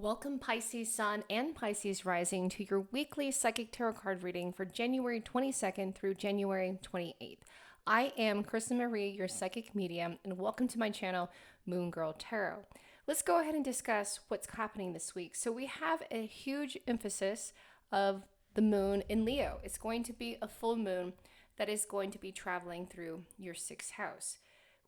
Welcome, Pisces Sun and Pisces Rising, to your weekly psychic tarot card reading for January 22nd through January 28th. I am Kristen Marie, your psychic medium, and welcome to my channel, Moon Girl Tarot. Let's go ahead and discuss what's happening this week. So we have a huge emphasis of the moon in Leo. It's going to be a full moon that is going to be traveling through your sixth house.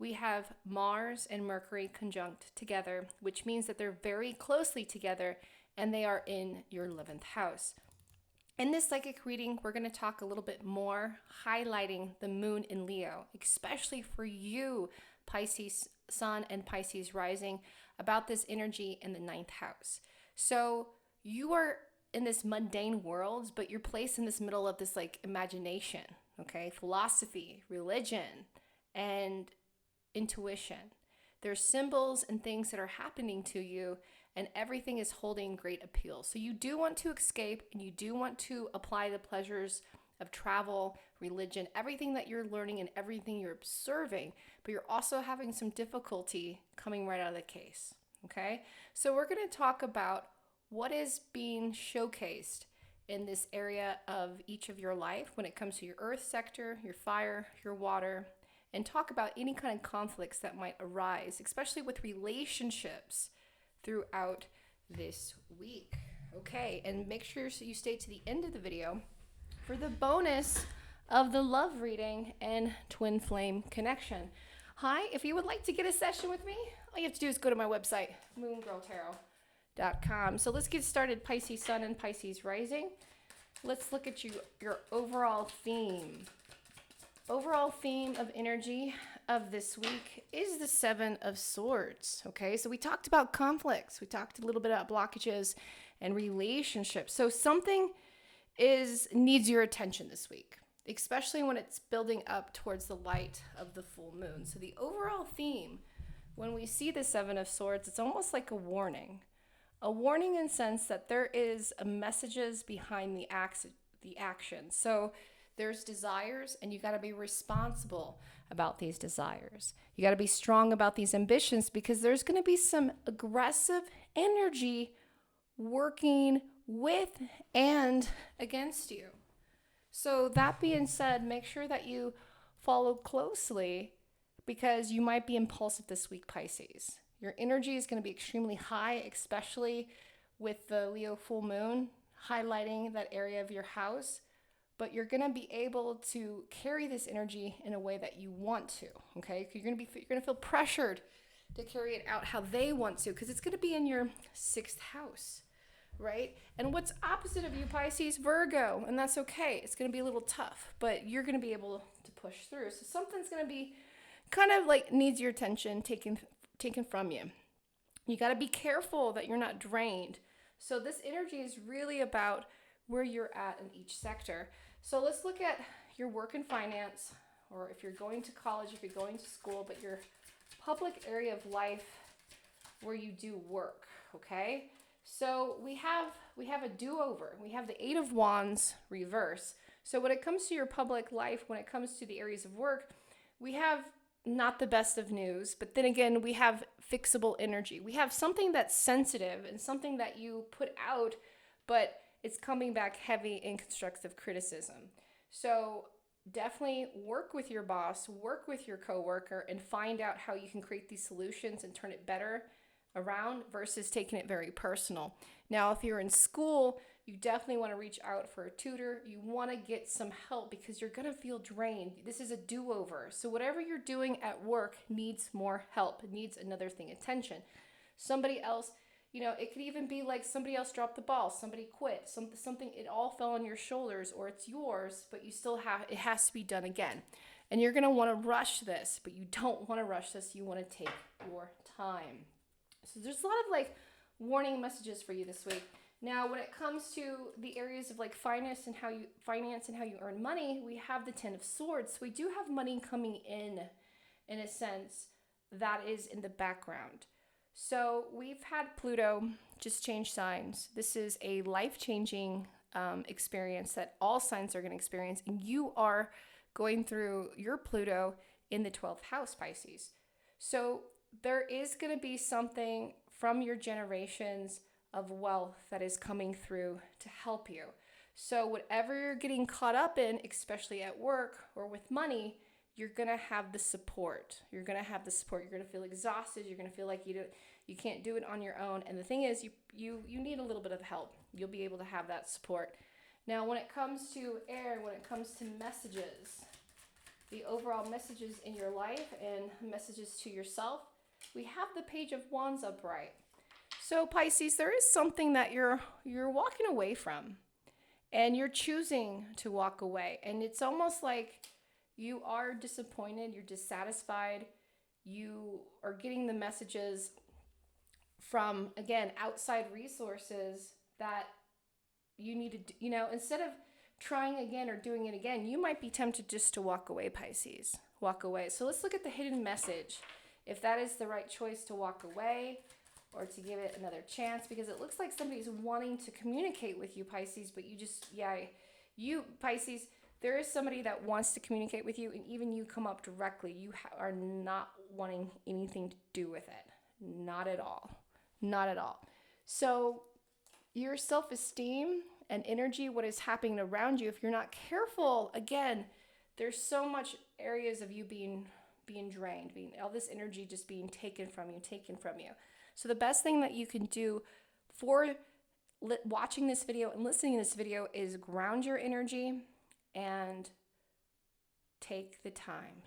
We have Mars and Mercury conjunct together, which means that they're very closely together and they are in your 11th house. In this psychic reading, we're going to talk a little bit more highlighting the moon in Leo, especially for you, Pisces Sun and Pisces Rising, about this energy in the 9th house. So you are in this mundane world, but you're placed in this middle of this like imagination, okay? Philosophy, religion, and intuition. There's symbols and things that are happening to you, and everything is holding great appeal. So you do want to escape, and you do want to apply the pleasures of travel, religion, everything that you're learning and everything you're observing, but you're also having some difficulty coming right out of the case. Okay? So we're going to talk about what is being showcased in this area of each of your life when it comes to your earth sector, your fire, your water, and talk about any kind of conflicts that might arise, especially with relationships throughout this week. Okay, and make sure you stay to the end of the video for the bonus of the love reading and twin flame connection. Hi, if you would like to get a session with me, all you have to do is go to my website, moongirltarot.com. So let's get started, Pisces Sun and Pisces Rising. Let's look at your overall theme. Overall theme of energy of this week is the Seven of Swords. Okay, so we talked about conflicts. We talked a little bit about blockages and relationships. So something needs your attention this week, especially when it's building up towards the light of the full moon. So the overall theme, when we see the Seven of Swords, it's almost like a warning in sense that there is messages behind the action. So there's desires, and you got to be responsible about these desires. You got to be strong about these ambitions, because there's going to be some aggressive energy working with and against you. So that being said, make sure that you follow closely, because you might be impulsive this week, Pisces. Your energy is going to be extremely high, especially with the Leo full moon highlighting that area of your house. But you're going to be able to carry this energy in a way that you want to, okay? You're going to feel pressured to carry it out how they want to, because it's going to be in your sixth house, right? And what's opposite of you, Pisces? Virgo, and that's okay. It's going to be a little tough, but you're going to be able to push through. So something's going to be kind of like needs your attention taken from you. You got to be careful that you're not drained. So this energy is really about where you're at in each sector. So let's look at your work and finance, or if you're going to college, if you're going to school, but your public area of life where you do work, okay? So we have a do-over. We have the Eight of Wands reverse. So when it comes to your public life, when it comes to the areas of work, we have not the best of news, but then again, we have fixable energy. We have something that's sensitive and something that you put out, but it's coming back heavy in constructive criticism. So definitely work with your boss, work with your coworker, and find out how you can create these solutions and turn it better around versus taking it very personal. Now, if you're in school, you definitely want to reach out for a tutor. You want to get some help, because you're going to feel drained. This is a do-over. So whatever you're doing at work needs more help. It needs another thing, attention. Somebody else, it could even be like somebody else dropped the ball, somebody quit, something, it all fell on your shoulders, or it's yours, but you still it has to be done again. And you're going to want to rush this, but you don't want to rush this. You want to take your time. So there's a lot of like warning messages for you this week. Now, when it comes to the areas of like finance and how you earn money, we have the Ten of Swords. So we do have money coming in a sense that is in the background. So we've had Pluto just change signs. This is a life-changing experience that all signs are going to experience, and you are going through your Pluto in the 12th house, Pisces. So there is going to be something from your generations of wealth that is coming through to help you. So whatever you're getting caught up in, especially at work or with money, you're going to have the support. You're going to have the support. You're going to feel exhausted. You're going to feel like you can't do it on your own. And the thing is, you need a little bit of help. You'll be able to have that support. Now, when it comes to air, when it comes to messages, the overall messages in your life and messages to yourself, we have the Page of Wands upright. So Pisces, there is something that you're walking away from, and you're choosing to walk away. And it's almost like you are disappointed, you're dissatisfied, you are getting the messages from, again, outside resources that you need to, instead of trying again or doing it again, you might be tempted just to walk away, Pisces. Walk away. So let's look at the hidden message. If that is the right choice to walk away or to give it another chance, because it looks like somebody's wanting to communicate with you, Pisces, but you, Pisces, there is somebody that wants to communicate with you, and even you come up directly, you are not wanting anything to do with it. Not at all. Not at all. So your self-esteem and energy, what is happening around you, if you're not careful, again, there's so much areas of you being drained, all this energy just being taken from you. So the best thing that you can do for watching this video and listening to this video is ground your energy and take the time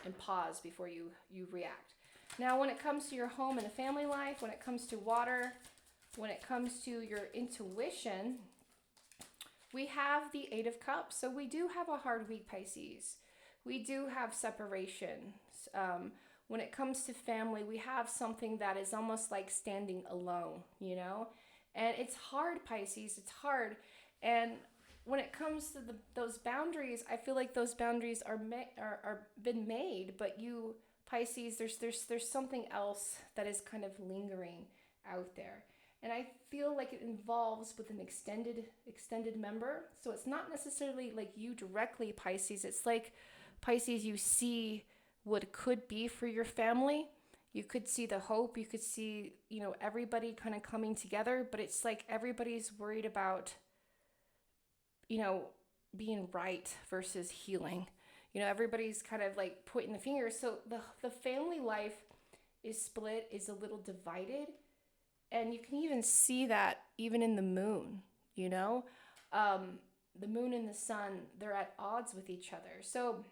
and pause before you react. Now, when it comes to your home and the family life, when it comes to water, when it comes to your intuition, we have the Eight of Cups. So we do have a hard week, Pisces. We do have separation. When it comes to family, we have something that is almost like standing alone, And it's hard, Pisces. It's hard. And when it comes to those boundaries, I feel like those boundaries are been made, but you, Pisces, there's something else that is kind of lingering out there. And I feel like it involves with an extended member. So it's not necessarily like you directly, Pisces. It's like, Pisces, you see what could be for your family. You could see the hope. You could see, everybody kind of coming together. But it's like everybody's worried about, being right versus healing. Everybody's kind of like pointing the finger. So the family life is split, is a little divided. And you can even see that even in the moon, the moon and the sun, they're at odds with each other. So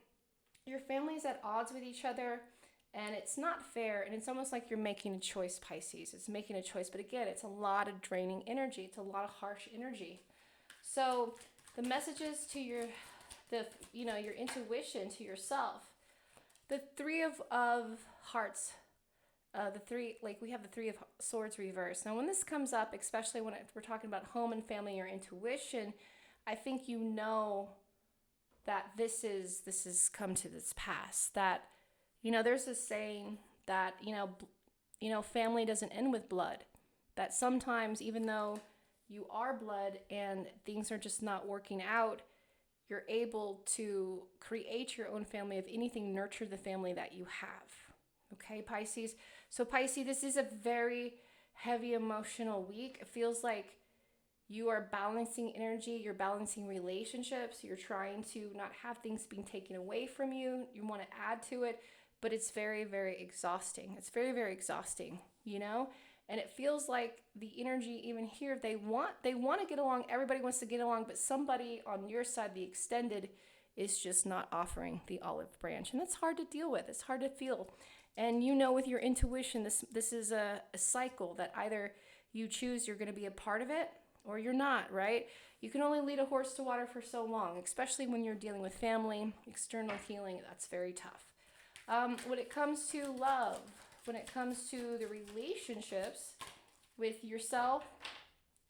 your family's at odds with each other, and it's not fair. And it's almost like you're making a choice, Pisces. It's making a choice. But again, it's a lot of draining energy. It's a lot of harsh energy. So the messages to your intuition, to yourself, the Three of Hearts, we have the Three of Swords reversed. Now, when this comes up, especially when we're talking about home and family or intuition, I think that this has come to this pass. That, there's this saying that, family doesn't end with blood. That sometimes, even though you are blood and things are just not working out, you're able to create your own family. If anything, nurture the family that you have. Okay, Pisces? So Pisces, this is a very heavy emotional week. It feels like you are balancing energy, you're balancing relationships, you're trying to not have things being taken away from you. You want to add to it, but it's very, very exhausting. It's very, very exhausting, And it feels like the energy even here, they want to get along. Everybody wants to get along, but somebody on your side, the extended, is just not offering the olive branch. And that's hard to deal with. It's hard to feel. And with your intuition, this is a cycle that either you choose you're going to be a part of it or you're not, right? You can only lead a horse to water for so long, especially when you're dealing with family, external healing. That's very tough. When it comes to love, when it comes to the relationships with yourself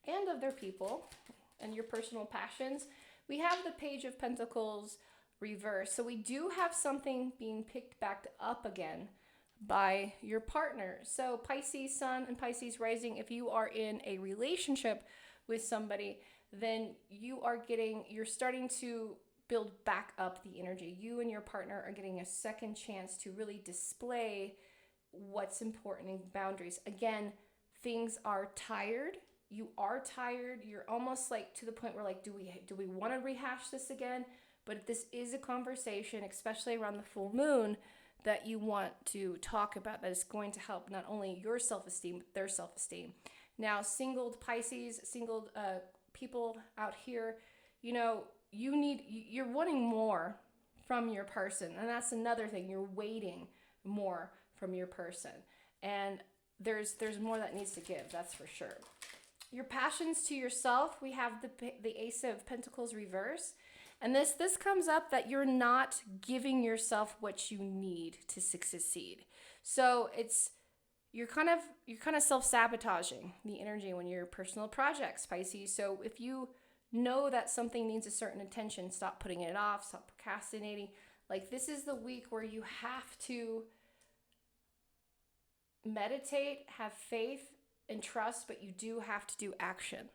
and other people and your personal passions, we have the Page of Pentacles reversed. So we do have something being picked back up again by your partner. So Pisces Sun and Pisces Rising, if you are in a relationship with somebody, then you're starting to build back up the energy. You and your partner are getting a second chance to really display what's important in boundaries. Again, things are tired. You are tired. You're almost like to the point where like, do we want to rehash this again? But this is a conversation, especially around the full moon, that you want to talk about, that is going to help not only your self-esteem, but their self-esteem. Now, singled Pisces, singled people out here, you're wanting more from your person. And that's another thing. You're waiting more from your person. And there's more that needs to give, that's for sure. Your passions to yourself, we have the Ace of Pentacles reverse. And this comes up that you're not giving yourself what you need to succeed. So you're kind of self-sabotaging the energy when you're personal projects, Pisces. So if you know that something needs a certain attention, stop putting it off, stop procrastinating. Like, this is the week where you have to meditate, have faith and trust, but you do have to do action.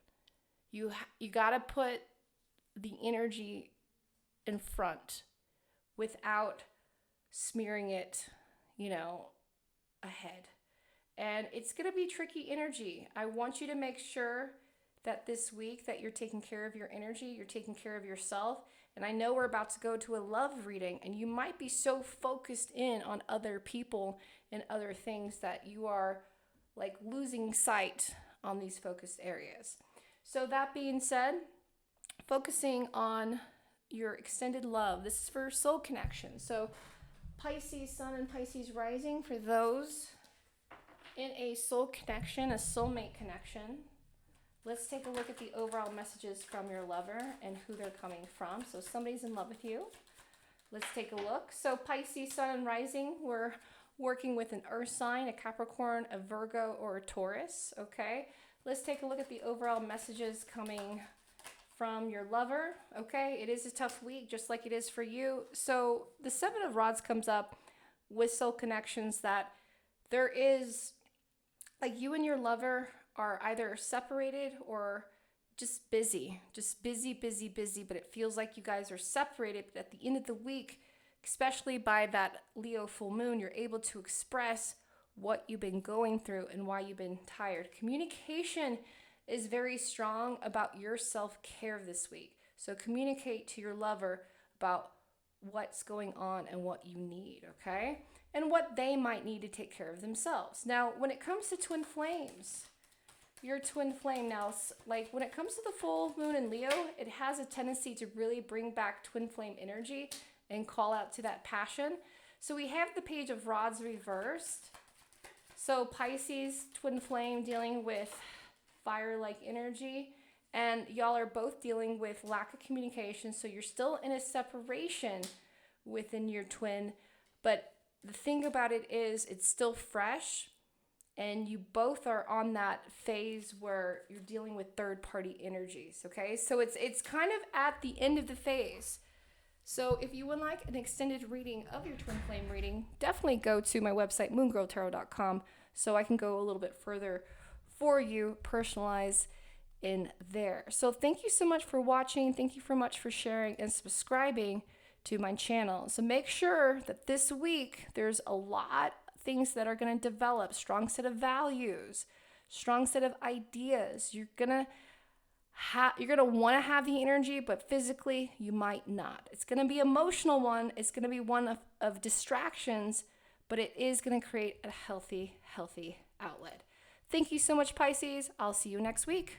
You got to put the energy in front without smearing it, ahead. And it's going to be tricky energy. I want you to make sure that this week that you're taking care of your energy, you're taking care of yourself. And I know we're about to go to a love reading, and you might be so focused in on other people and other things that you are like losing sight on these focused areas. So that being said, focusing on your extended love. This is for soul connection. So Pisces Sun and Pisces Rising, for those in a soul connection, a soulmate connection. Let's take a look at the overall messages from your lover and who they're coming from. So somebody's in love with you. Let's take a look. So Pisces Sun and Rising, we're working with an earth sign, a Capricorn, a Virgo, or a Taurus. Okay. Let's take a look at the overall messages coming from your lover. Okay, it is a tough week, just like it is for you. So the Seven of Rods comes up with soul connections, that there is, like, you and your lover are either separated or just busy, but it feels like you guys are separated. But at the end of the week, especially by that Leo full moon, you're able to express what you've been going through and why you've been tired. Communication is very strong about your self-care this week. So communicate to your lover about what's going on and what you need, okay? And what they might need to take care of themselves. Now, when it comes to twin flames, your twin flame now, like when it comes to the full moon in Leo, it has a tendency to really bring back twin flame energy and call out to that passion. So we have the Page of Rods reversed. So Pisces, twin flame, dealing with fire-like energy, and y'all are both dealing with lack of communication. So you're still in a separation within your twin, but the thing about it is it's still fresh, and you both are on that phase where you're dealing with third-party energies, okay? So it's kind of at the end of the phase. So if you would like an extended reading of your twin flame reading, definitely go to my website, moongirltarot.com, so I can go a little bit further for you, personalize in there. So thank you so much for watching. Thank you so much for sharing and subscribing to my channel. So make sure that this week there's a lot of things that are going to develop, strong set of values, strong set of ideas. You're going to want to have the energy, but physically you might not. It's going to be an emotional one. It's going to be one of distractions, but it is going to create a healthy outlet. Thank you so much, Pisces. I'll see you next week.